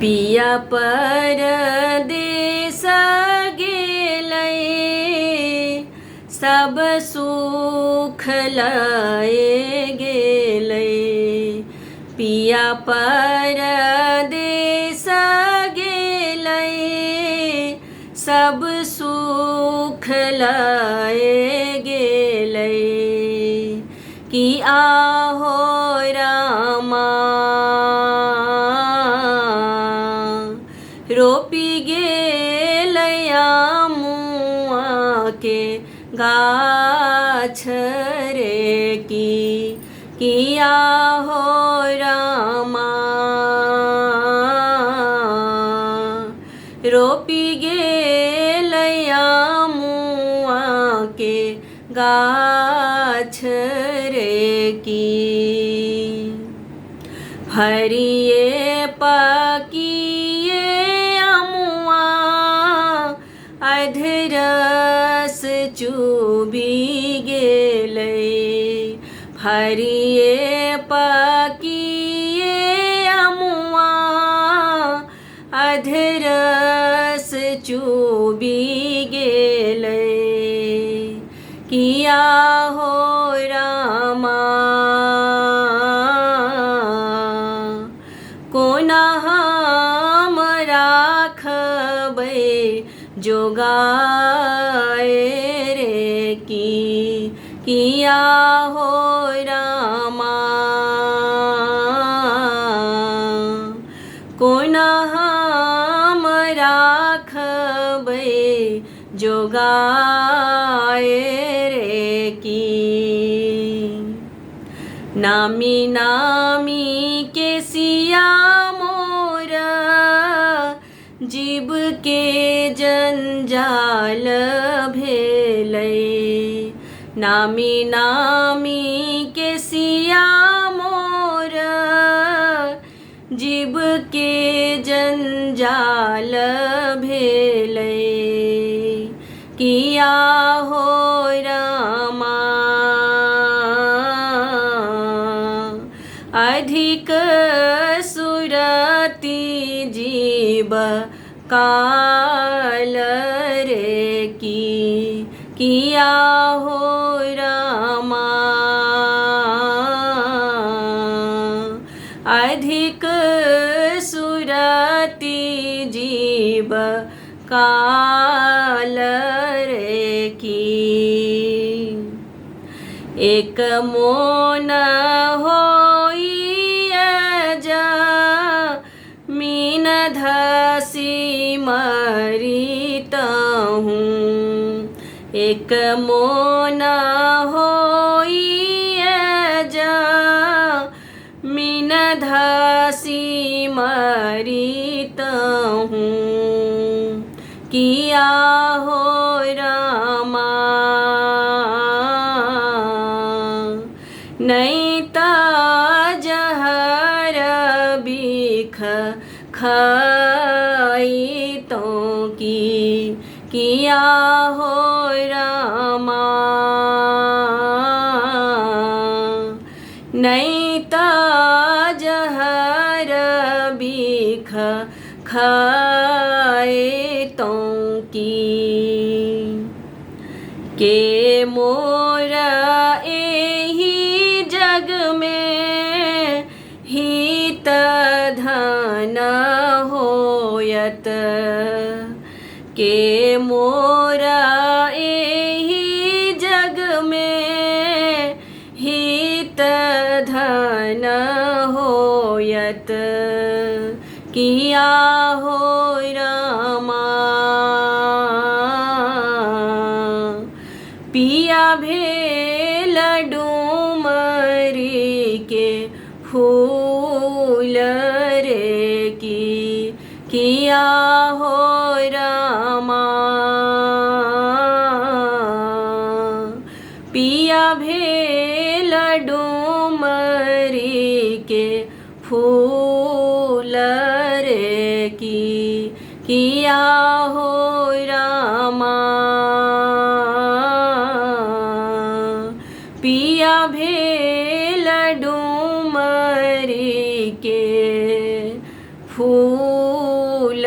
पिया परदेस गेलै, सब सुख लए गेलै। पिया परदेस गेलै, सब सुख लए गेलै। कि आहो रामा रोपी गेलै आमुआ के गाछ रे। कि आहो रामा रोपी गेलै आमुआ के गाछ रे। हरिये पकिए अमुआ अधरस चूबी गेलै। हरिये पकिए अमुआ अधरस चूबी गेलै। कि आहो रामा कोना हम राखबै जोगाए रे। कि आहो रामा कोना हम राखबै जोगाए रे। नामी नामी के सिया मोर जीव के जंजाल भेलै। नामी नामी के सिया मोर जीव के जंजाल भेलै। कि आहो रामा अधिक सुरती जीव काल रे। कि आहो रामा अधिक सुरती जीव काल रे। एक मोन मीन धसी मरितहूँ। एक मोन मीन धसी मरितहूँ। कि आहो रामा नहीं ता जहर बिख खाइतों कि आहो रामा नहीं ता जहर बिख खाइतों के मोर एही जग में हित धन होयत। के मोर एही जग में हित धन होयत। कि आहो रामा पिया भेल डूमरी के फूल रे। कि आहो रामा पिया भेल डूमरी के फूल रे। कि आहो रामा पिया भेल डूमरी के फूल